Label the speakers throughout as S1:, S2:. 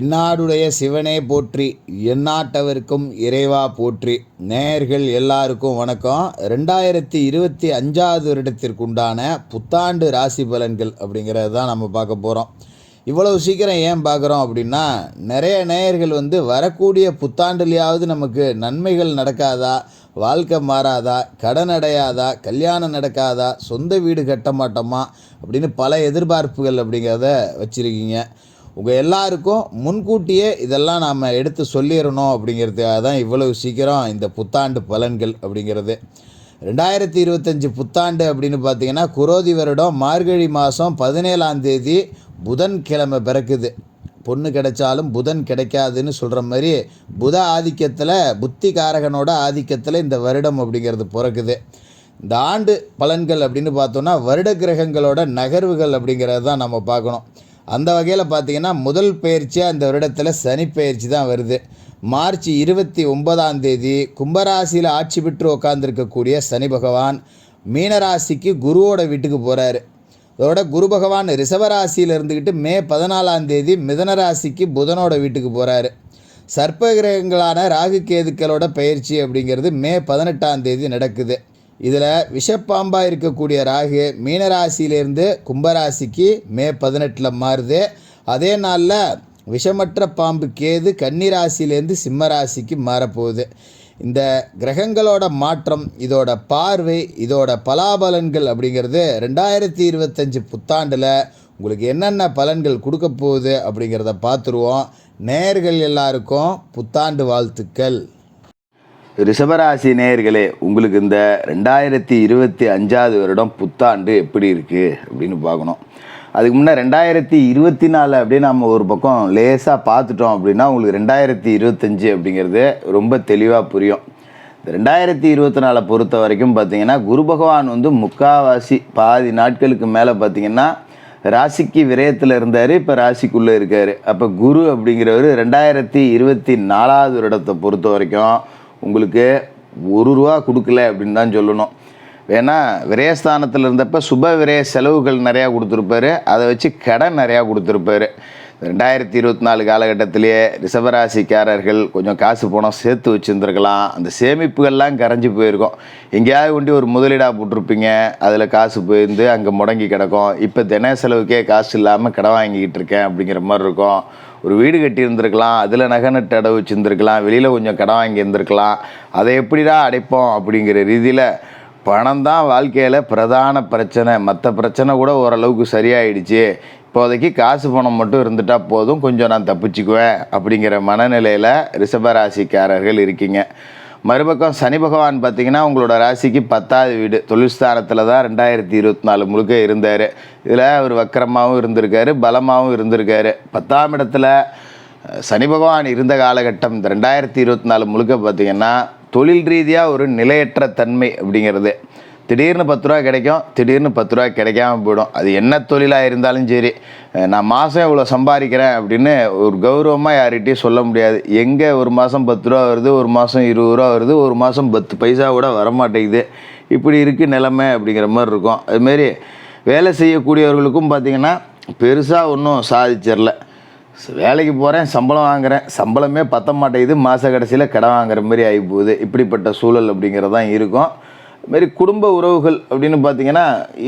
S1: எந்நாடுடைய சிவனே போற்றி, எந்நாட்டவர்க்கும் இறைவா போற்றி. நேயர்கள் எல்லாருக்கும் வணக்கம். 2025 வருடத்திற்குண்டான புத்தாண்டு ராசி பலன்கள் அப்படிங்கிறது தான் நம்ம பார்க்க போகிறோம். இவ்வளவு சீக்கிரம் ஏன் பார்க்குறோம் அப்படின்னா, நிறைய நேயர்கள் வரக்கூடிய புத்தாண்டுலையாவது நமக்கு நன்மைகள் நடக்காதா, வாழ்க்கை மாறாதா, கடன் அடையாதா, கல்யாணம் நடக்காதா, சொந்த வீடு கட்ட மாட்டோமா அப்படின்னு பல எதிர்பார்ப்புகள் அப்படிங்கிறத வச்சுருக்கீங்க. உங்கள் எல்லாருக்கும் முன்கூட்டியே இதெல்லாம் நாம் எடுத்து சொல்லிடணும் அப்படிங்கிறதுக்காக தான் இவ்வளவு சீக்கிரம் இந்த புத்தாண்டு பலன்கள் அப்படிங்கிறது. 2025 புத்தாண்டு அப்படின்னு பார்த்தீங்கன்னா, குரோதி வருடம் மார்கழி மாதம் 17ஆம் தேதி புதன்கிழமை பிறக்குது. பொண்ணு கிடைச்சாலும் புதன் கிடைக்காதுன்னு சொல்கிற மாதிரி புத ஆதிக்கத்தில், புத்தி காரகனோட ஆதிக்கத்தில் இந்த வருடம் அப்படிங்கிறது பிறக்குது. இந்த ஆண்டு பலன்கள் அப்படின்னு பார்த்தோன்னா, வருட கிரகங்களோட நகர்வுகள் அப்படிங்கிறது தான் நம்ம பார்க்கணும். அந்த வகையில் பார்த்திங்கன்னா, முதல் பயிற்சியாக இந்த வருடத்தில் சனி பயிற்சி தான் வருது. மார்ச் 29ஆம் தேதி கும்பராசியில் ஆட்சி பெற்று உட்காந்துருக்கக்கூடிய சனி பகவான் மீனராசிக்கு குருவோட வீட்டுக்கு போகிறாரு. அதோட குரு பகவான் ரிஷபராசியில் இருந்துக்கிட்டு மே 14ஆம் தேதி மிதனராசிக்கு புதனோட வீட்டுக்கு போகிறாரு. சர்ப்ப கிரகங்களான ராகு கேதுக்களோட பயிற்சி அப்படிங்கிறது மே 18ஆம் தேதி நடக்குது. இதில் விஷப்பாம்பாக இருக்கக்கூடிய ராகு மீனராசியிலேருந்து கும்பராசிக்கு மே 18 மாறுது. அதே நாளில் விஷமற்ற பாம்பு கேது கன்னிராசியிலேருந்து சிம்மராசிக்கு மாறப்போகுது. இந்த கிரகங்களோட மாற்றம், இதோட பார்வை, இதோட பலாபலன்கள் அப்படிங்கிறது 2025 புத்தாண்டில் உங்களுக்கு என்னென்ன பலன்கள் கொடுக்க போகுது அப்படிங்கிறத பார்த்துருவோம். நேயர்கள் எல்லாருக்கும் புத்தாண்டு வாழ்த்துக்கள்.
S2: ரிஷபராசி நேயர்களே, உங்களுக்கு இந்த 2025 வருடம் புத்தாண்டு எப்படி இருக்குது அப்படின்னு பார்க்கணும். அதுக்கு முன்னே 2024 அப்படின்னு நம்ம ஒரு பக்கம் லேசாக பார்த்துட்டோம் அப்படின்னா உங்களுக்கு 2025 அப்படிங்கிறது ரொம்ப தெளிவாக புரியும். இந்த 2024 பொறுத்த வரைக்கும் பார்த்திங்கன்னா, குரு பகவான் முக்கால்வாசி பாதி நாட்களுக்கு மேலே பார்த்திங்கன்னா ராசிக்கு விரயத்தில் இருந்தார், இப்போ ராசிக்குள்ளே இருக்கார். அப்போ குரு அப்படிங்கிறவர் 2024 வருடத்தை பொறுத்த வரைக்கும் உங்களுக்கு ₹1 கொடுக்கல அப்படின்னு தான் சொல்லணும். ஏன்னா விரயஸ்தானத்தில் இருந்தப்போ சுப விரய செலவுகள் நிறையா கொடுத்துருப்பாரு, அதை வச்சு கடன் நிறையா கொடுத்துருப்பாரு. 2024 காலகட்டத்திலேயே ரிஷபராசிக்காரர்கள் கொஞ்சம் காசு பணம் சேர்த்து வச்சுருந்துருக்கலாம். அந்த சேமிப்புகள்லாம் கரைஞ்சி போயிருக்கும். எங்கேயாவது கொண்டு ஒரு முதலீடாக போட்டிருப்பீங்க, அதில் காசு போயிருந்து அங்கே முடங்கி கிடக்கும். இப்போ தின செலவுக்கே காசு இல்லாமல் கடன் வாங்கிக்கிட்டு இருக்கேன் அப்படிங்கிற மாதிரி இருக்கும். ஒரு வீடு கட்டி இருந்திருக்கலாம், அதில் நகை நட்டு அடவு வச்சுருந்துருக்கலாம், வெளியில் கொஞ்சம் கடன் வாங்கி இருந்திருக்கலாம். அதை எப்படிடா அடைப்போம் அப்படிங்கிற ரீதியில் பணம் தான் வாழ்க்கையில் பிரதான பிரச்சனை. மற்ற பிரச்சனை கூட ஓரளவுக்கு சரியாயிடுச்சு, இப்போதைக்கு காசு பணம் மட்டும் இருந்துட்டால் போதும், கொஞ்சம் நான் தப்பிச்சுக்குவேன் அப்படிங்கிற மனநிலையில் ரிஷபராசிக்காரர்கள் இருக்கீங்க. மறுபக்கம் சனி பகவான் பார்த்திங்கன்னா உங்களோட ராசிக்கு 10ஆவது வீடு தொழில் ஸ்தானத்தில் தான் 2024 முழுக்க இருந்தார். இதில் அவர் வக்கரமாகவும் இருந்திருக்காரு, பலமாகவும் இருந்திருக்காரு. 10ஆம் இடத்துல சனி பகவான் இருந்த காலகட்டம் இந்த 2024 முழுக்க பார்த்திங்கன்னா தொழில் ரீதியாக ஒரு நிலையற்ற தன்மை அப்படிங்கிறது. திடீர்னு ₹10 கிடைக்கும், திடீர்னு ₹10 கிடைக்காம போயிடும். அது என்ன தொழிலாக இருந்தாலும் சரி, நான் மாதம் இவ்வளோ சம்பாதிக்கிறேன் அப்படின்னு ஒரு கௌரவமாக யார்கிட்டையும் சொல்ல முடியாது. எங்கே ஒரு மாதம் ₹10 வருது, ஒரு மாதம் ₹20 வருது, ஒரு மாதம் 10 பைசா கூட வரமாட்டேங்குது. இப்படி இருக்குது நிலைமை அப்படிங்கிற மாதிரி இருக்கும். அதுமாரி வேலை செய்யக்கூடியவர்களுக்கும் பார்த்திங்கன்னா பெருசாக ஒன்றும் சாதிச்சிடல. வேலைக்கு போகிறேன், சம்பளம் வாங்குகிறேன், சம்பளமே பற்ற மாட்டேங்குது, மாத கடைசியில் கடன் வாங்குற மாதிரி ஆகி போகுது. இப்படிப்பட்ட சூழல் அப்படிங்கிறது தான் இருக்கும். இதுமாரி குடும்ப உறவுகள் அப்படின்னு பார்த்திங்கன்னா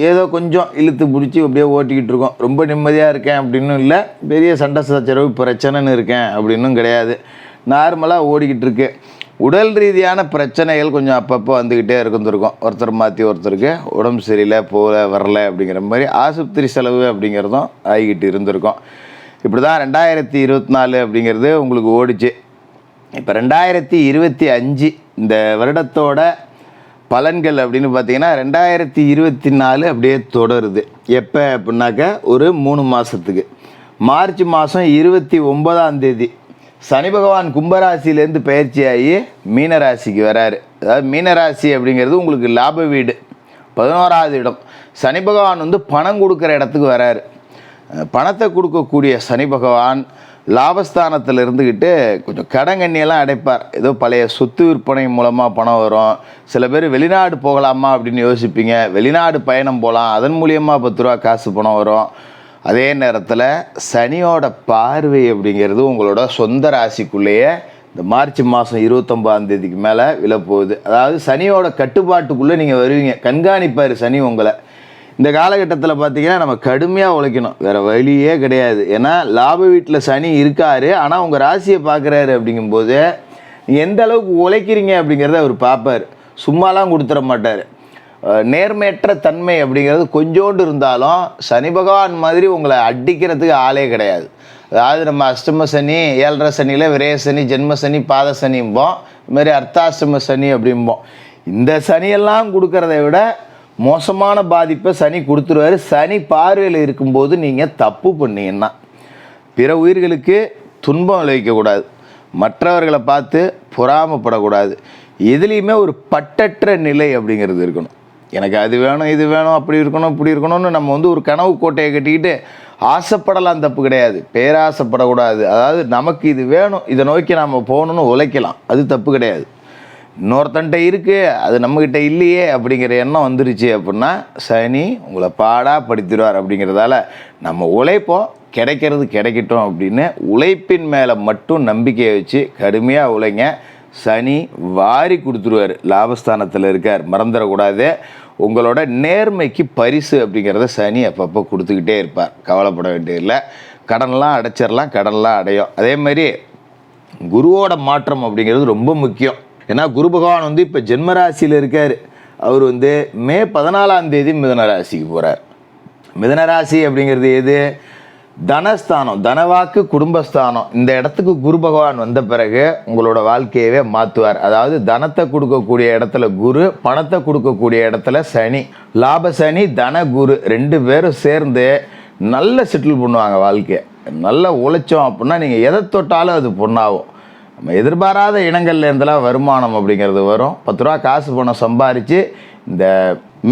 S2: ஏதோ கொஞ்சம் இழுத்து பிடிச்சி அப்படியே ஓட்டிக்கிட்டு இருக்கோம். ரொம்ப நிம்மதியாக இருக்கேன் அப்படின்னு இல்லை, பெரிய சண்டை சச்சரவு பிரச்சனைன்னு இருக்கேன் அப்படின்னும் கிடையாது, நார்மலாக ஓடிக்கிட்டு இருக்கு. உடல் ரீதியான பிரச்சனைகள் கொஞ்சம் அப்பப்போ வந்துக்கிட்டே இருந்துருக்கும். ஒருத்தர் மாற்றி ஒருத்தருக்கு உடம்பு சரியில்லை, போகல வரல அப்படிங்கிற மாதிரி ஆஸ்பத்திரி செலவு அப்படிங்கிறதும் ஆகிக்கிட்டு இருந்திருக்கும். இப்படி தான் 2024 அப்படிங்கிறது உங்களுக்கு ஓடிச்சு. இப்போ 2025 இந்த வருடத்தோட பலன்கள் அப்படின்னு பார்த்தீங்கன்னா 2024 அப்படியே தொடருது. எப்போ அப்படின்னாக்கா ஒரு 3 மாதத்துக்கு மார்ச் மாதம் 29ஆம் தேதி சனி பகவான் கும்பராசிலேருந்து பயிற்சியாகி மீனராசிக்கு வராரு. அதாவது மீனராசி அப்படிங்கிறது உங்களுக்கு லாப வீடு, 11ஆவது இடம். சனி பகவான் பணம் கொடுக்குற இடத்துக்கு வராரு. பணத்தை கொடுக்கக்கூடிய சனி பகவான் லாபஸ்தானத்தில் இருந்துக்கிட்டு கொஞ்சம் கடங்கண்ணியெல்லாம் அடைப்பார். ஏதோ பழைய சொத்து விற்பனை மூலமாக பணம் வரும். சில பேர் வெளிநாடு போகலாமா அப்படின்னு யோசிப்பீங்க, வெளிநாடு பயணம் போகலாம், அதன் மூலியமாக ₹10 காசு பணம் வரும். அதே நேரத்தில் சனியோட பார்வை அப்படிங்கிறது உங்களோட சொந்த ராசிக்குள்ளேயே இந்த மார்ச் மாதம் 29ஆம் தேதிக்கு மேலே விழப்போகுது. அதாவது சனியோட கட்டுப்பாட்டுக்குள்ளே நீங்கள் வருவீங்க. கண்காணிப்பார் சனி உங்களை. இந்த காலகட்டத்தில் பார்த்தீங்கன்னா நம்ம கடுமையாக உழைக்கணும், வேறு வழியே கிடையாது. ஏன்னா லாப வீட்டில் சனி இருக்கார், ஆனால் உங்கள் ராசியை பார்க்குறாரு. அப்படிங்கும்போது நீங்கள் எந்த அளவுக்கு உழைக்கிறீங்க அப்படிங்கிறத அவர் பார்ப்பார், சும்மாலாம் கொடுத்துட மாட்டார். நேர்மையற்ற தன்மை அப்படிங்கிறது கொஞ்சோண்டு இருந்தாலும் சனி பகவான் மாதிரி உங்களை அடிக்கிறதுக்கு ஆளே கிடையாது. அதாவது நம்ம அஷ்டம சனி, 7.5 சனியில் விரய சனி, ஜென்ம சனி, பாத சனிம்போம், இதுமாதிரி அர்த்தாஷ்டம சனி அப்படிம்போம். இந்த சனியெல்லாம் கொடுக்கறத விட மோசமான பாதிப்பை சனி கொடுத்துருவார். சனி பார்வையில் இருக்கும்போது நீங்கள் தப்பு பண்ணீங்கன்னா பிற உயிர்களுக்கு துன்பம் விளைவிக்கக்கூடாது, மற்றவர்களை பார்த்து பொறாமப்படக்கூடாது, எதுலேயுமே ஒரு பட்டற்ற நிலை அப்படிங்கிறது இருக்கணும். எனக்கு அது வேணும், இது வேணும், அப்படி இருக்கணும், இப்படி இருக்கணும்னு நம்ம ஒரு கனவு கோட்டையை கட்டிக்கிட்டு ஆசைப்படலாம், தப்பு கிடையாது. பேராசைப்படக்கூடாது. அதாவது நமக்கு இது வேணும், இதை நோக்கி நம்ம போகணுன்னு உழைக்கலாம், அது தப்பு கிடையாது. இன்னொருத்தன்ட்ட இருக்குது, அது நம்மக்கிட்ட இல்லையே அப்படிங்கிற எண்ணம் வந்துருச்சு அப்படின்னா சனி உங்களை பாடாக படுத்திடுவார். அப்படிங்கிறதால நம்ம உழைப்போம், கிடைக்கிறது கிடைக்கட்டும் அப்படின்னு உழைப்பின் மேலே மட்டும் நம்பிக்கையை வச்சு கடுமையாக உழைங்க. சனி வாரி கொடுத்துருவார், லாபஸ்தானத்தில் இருக்கார், மறந்துடக்கூடாது. உங்களோட நேர்மைக்கு பரிசு அப்படிங்கிறத சனி அப்பப்போ கொடுத்துக்கிட்டே இருப்பார், கவலைப்பட வேண்டியதில்லை. கடன்லாம் அடைச்சிடலாம், கடன்லாம் அடையும். அதே மாதிரி குருவோட மாற்றம் அப்படிங்கிறது ரொம்ப முக்கியம். ஏன்னா குரு பகவான் இப்போ ஜென்மராசியில் இருக்கார். அவர் மே 14ஆம் தேதி மிதுன ராசிக்கு போகிறார். மிதுன ராசி அப்படிங்கிறது எது? தனஸ்தானம், தனவாக்கு, குடும்பஸ்தானம். இந்த இடத்துக்கு குரு பகவான் வந்த பிறகு உங்களோட வாழ்க்கையவே மாற்றுவார். அதாவது தனத்தை கொடுக்கக்கூடிய இடத்துல குரு, பணத்தை கொடுக்கக்கூடிய இடத்துல சனி. லாப சனி, தன குரு 2 பேரும் சேர்ந்து நல்ல செட்டில் பண்ணுவாங்க வாழ்க்கையை. நல்லா உழைச்சோம் அப்படின்னா நீங்கள் எதை தொட்டாலும் அது பொண்ணாகும். நம்ம எதிர்பாராத இனங்கள்ல இருந்தெல்லாம் வருமானம் அப்படிங்கிறது வரும். 10 ரூபா காசு பணம் சம்பாரித்து இந்த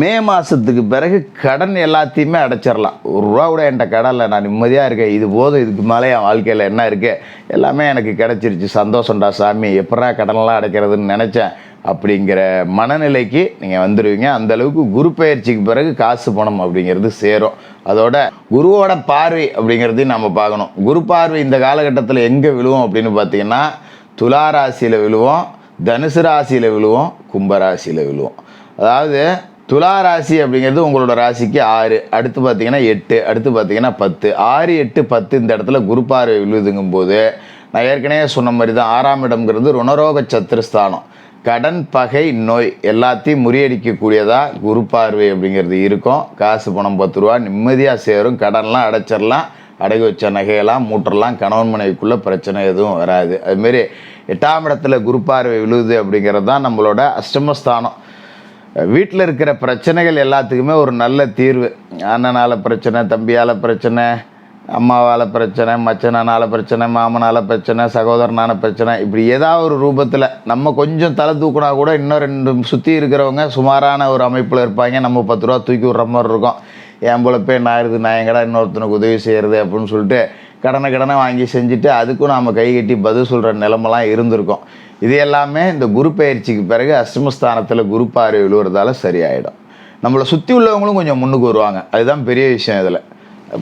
S2: மே மாதத்துக்கு பிறகு கடன் எல்லாத்தையுமே அடைச்சிடலாம். 1 ரூபா கூட என்கிட்ட கடனில், நான் நிம்மதியாக இருக்கேன், இது போதும், இதுக்கு மேலே என் வாழ்க்கையில் என்ன இருக்குது, எல்லாமே எனக்கு கிடச்சிருச்சு, சந்தோஷம்டா சாமி, எப்படா கடனெல்லாம் அடைக்கிறதுன்னு நினச்சேன் அப்படிங்கிற மனநிலைக்கு நீங்கள் வந்துடுவீங்க. அந்தளவுக்கு குரு பெயர்ச்சிக்கு பிறகு காசு பணம் அப்படிங்கிறது சேரும். அதோட குருவோட பார்வை அப்படிங்கிறதையும் நம்ம பார்க்கணும். குரு பார்வை இந்த காலகட்டத்தில் எங்கே விழுவோம் அப்படின்னு பார்த்தீங்கன்னா துலா ராசியில் விழுவோம், தனுசு ராசியில் விழுவோம், கும்பராசியில் விழுவோம். அதாவது துலா ராசி அப்படிங்கிறது உங்களோட ராசிக்கு 6, அடுத்து பார்த்தீங்கன்னா 8, அடுத்து பார்த்தீங்கன்னா 10. 6, 8, 10 இந்த இடத்துல குரு பார்வை விழுதுங்கும் போது நான் ஏற்கனவே சொன்ன மாதிரி தான் 6ஆம் இடம்ங்கிறது ருணரோக சத்துருஸ்தானம். கடன், பகை, நோய் எல்லாத்தையும் முறியடிக்கக்கூடியதாக குரு பார்வை அப்படிங்கிறது இருக்கும். காசு பணம் 10 ரூபா நிம்மதியாக சேரும், கடன்லாம் அடைச்சிடலாம், அடகு வச்ச நகையெல்லாம் மூட்டலாம், கணவன் மனைவிக்குள்ளே பிரச்சனை எதுவும் வராது. அதுமாரி 8ஆம் இடத்துல குரு பார்வை விழுது அப்படிங்கிறது தான் நம்மளோட அஷ்டமஸ்தானம். வீட்டில் இருக்கிற பிரச்சனைகள் எல்லாத்துக்குமே ஒரு நல்ல தீர்வு. அண்ணனால் பிரச்சனை, தம்பியால் பிரச்சனை, அம்மாவால் பிரச்சனை, மச்சனால் பிரச்சனை, மாமனால் பிரச்சனை, சகோதரனான பிரச்சனை, இப்படி ஏதாவது ஒரு ரூபத்தில் நம்ம கொஞ்சம் தலை தூக்கினா கூட இன்னும் 2 சுற்றி இருக்கிறவங்க சுமாரான ஒரு அமைப்பில் இருப்பாங்க. நம்ம 10 ரூபா தூக்கி விட்ற மாதிரி இருக்கும். என் பொழப்பே நான் இருக்குது, நான் எங்கடா இன்னொருத்தனுக்கு உதவி செய்கிறது அப்படின்னு சொல்லிட்டு கடனை வாங்கி செஞ்சுட்டு அதுக்கும் நாம் கை கட்டி பதில் சொல்கிற நிலமெல்லாம் இருந்திருக்கும். இது எல்லாமே இந்த குரு பெயர்ச்சிக்கு பிறகு அஷ்டமஸ்தானத்தில் குரு பார்வை விழுவுறதால சரியாயிடும். நம்மளை சுற்றி உள்ளவங்களும் கொஞ்சம் முன்னுக்கு வருவாங்க, அதுதான் பெரிய விஷயம். இதில்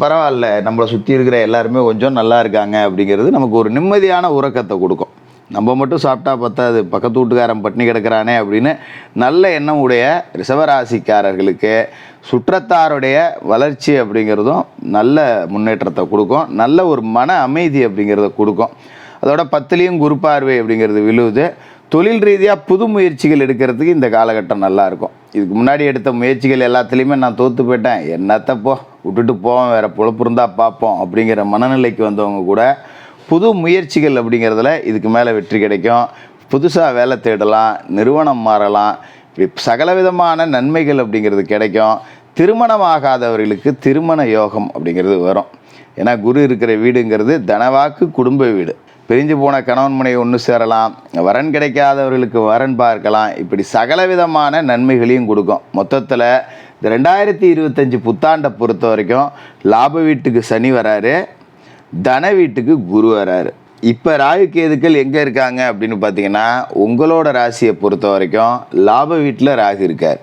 S2: பரவாயில்ல, நம்மளை சுற்றி இருக்கிற எல்லாருமே கொஞ்சம் நல்லா இருக்காங்க அப்படிங்கிறது நமக்கு ஒரு நிம்மதியான உறக்கத்தை கொடுக்கும். நம்ம மட்டும் சாப்பிட்டா பத்தாது, பக்கத்து வீட்டுக்காரன் பட்டினி கிடக்கிறானே அப்படின்னு நல்ல எண்ணம் உடைய ரிஷபராசிக்காரர்களுக்கு சுற்றத்தாருடைய வளர்ச்சி அப்படிங்கிறதும் நல்ல முன்னேற்றத்தை கொடுக்கும், நல்ல ஒரு மன அமைதி அப்படிங்கிறத கொடுக்கும். அதோட 10லேயும் குரு பார்வை அப்படிங்கிறது விழுவுது. தொழில் ரீதியாக புது முயற்சிகள் எடுக்கிறதுக்கு இந்த காலகட்டம் நல்லாயிருக்கும். இதுக்கு முன்னாடி எடுத்த முயற்சிகள் எல்லாத்துலேயுமே நான் தோற்று போயிட்டேன், என்னத்தப்போ விட்டுட்டு போவோம், வேறு பொழப்பு இருந்தால் பார்ப்போம் அப்படிங்கிற மனநிலைக்கு வந்தவங்க கூட புது முயற்சிகள் அப்படிங்கிறதுல இதுக்கு மேலே வெற்றி கிடைக்கும். புதுசாக வேலை தேடலாம், நிறுவனம் மாறலாம், இப்படி சகலவிதமான நன்மைகள் அப்படிங்கிறது கிடைக்கும். திருமணம் ஆகாதவர்களுக்கு திருமண யோகம் அப்படிங்கிறது வரும். ஏன்னா குரு இருக்கிற வீடுங்கிறது தனவாக்கு, குடும்ப வீடு. பிரிஞ்சு போன கணவன் மனைவி ஒன்று சேரலாம், வரன் கிடைக்காதவர்களுக்கு வரன் பார்க்கலாம், இப்படி சகலவிதமான நன்மைகளையும் கொடுக்கும். மொத்தத்தில் இந்த 2025 புத்தாண்டை பொறுத்த வரைக்கும் லாப வீட்டுக்கு சனி வராரு, தன வீட்டுக்கு குரு வராரு. இப்போ ராகு கேதுக்கள் எங்கே இருக்காங்க அப்படின்னு பார்த்தீங்கன்னா உங்களோட ராசியை பொறுத்த வரைக்கும் லாப வீட்டில் ராகு இருக்கார்.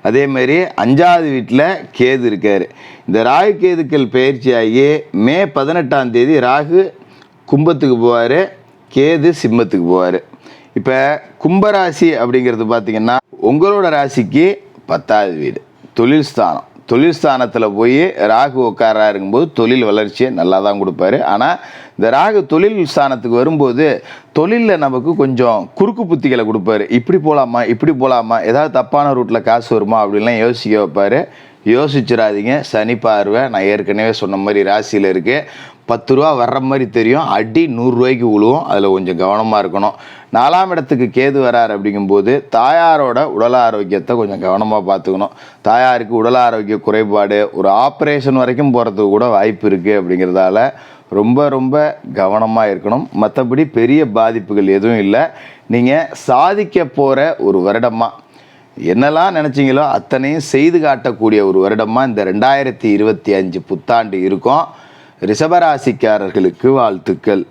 S2: அதே மாதிரி 5வது வீட்டில் கேது இருக்கார். இந்த ராகு கேதுக்கள் பயிற்சியாகி மே 18ஆம் தேதி ராகு கும்பத்துக்கு போவார், கேது சிம்மத்துக்கு போவார். இப்போ கும்பராசி அப்படிங்கிறது பார்த்திங்கன்னா உங்களோட ராசிக்கு 10வது வீடு, தொழில் ஸ்தானம். தொழில் ஸ்தானத்தில் போய் ராகு உட்காரா இருக்கும்போது தொழில் வளர்ச்சியை நல்லா தான் கொடுப்பாரு. ஆனால் இந்த ராகு தொழில் ஸ்தானத்துக்கு வரும்போது தொழிலில் நமக்கு கொஞ்சம் குறுக்கு புத்திகளை கொடுப்பாரு. இப்படி போகலாமா, ஏதாவது தப்பான ரூட்டில் காசு வருமா அப்படின்லாம் யோசிக்க வைப்பார். யோசிச்சிடாதீங்க. சனி பார்வை நான் ஏற்கனவே சொன்ன மாதிரி ராசியில் இருக்குது. 10 ரூபா வர்ற மாதிரி தெரியும், அடி 100 ரூபாய்க்கு விழுவும். அதில் கொஞ்சம் கவனமாக இருக்கணும். 4ஆம் இடத்துக்கு கேது வரார் அப்படிங்கும்போது தாயாரோட உடல் ஆரோக்கியத்தை கொஞ்சம் கவனமாக பார்த்துக்கணும். தாயாருக்கு உடல் ஆரோக்கிய குறைபாடு, ஒரு ஆப்ரேஷன் வரைக்கும் போகிறதுக்கு கூட வாய்ப்பு இருக்குது. அப்படிங்கிறதால ரொம்ப ரொம்ப கவனமாக இருக்கணும். மற்றபடி பெரிய பாதிப்புகள் எதுவும் இல்லை. நீங்கள் சாதிக்க போகிற ஒரு வருடமாக என்னெல்லாம் நினச்சிங்களோ அத்தனையும் செய்து காட்டக்கூடிய ஒரு வருடமாக இந்த 2025 புத்தாண்டு இருக்கும். ரிஷபராசிக்காரர்களுக்கு வாழ்த்துக்கள்.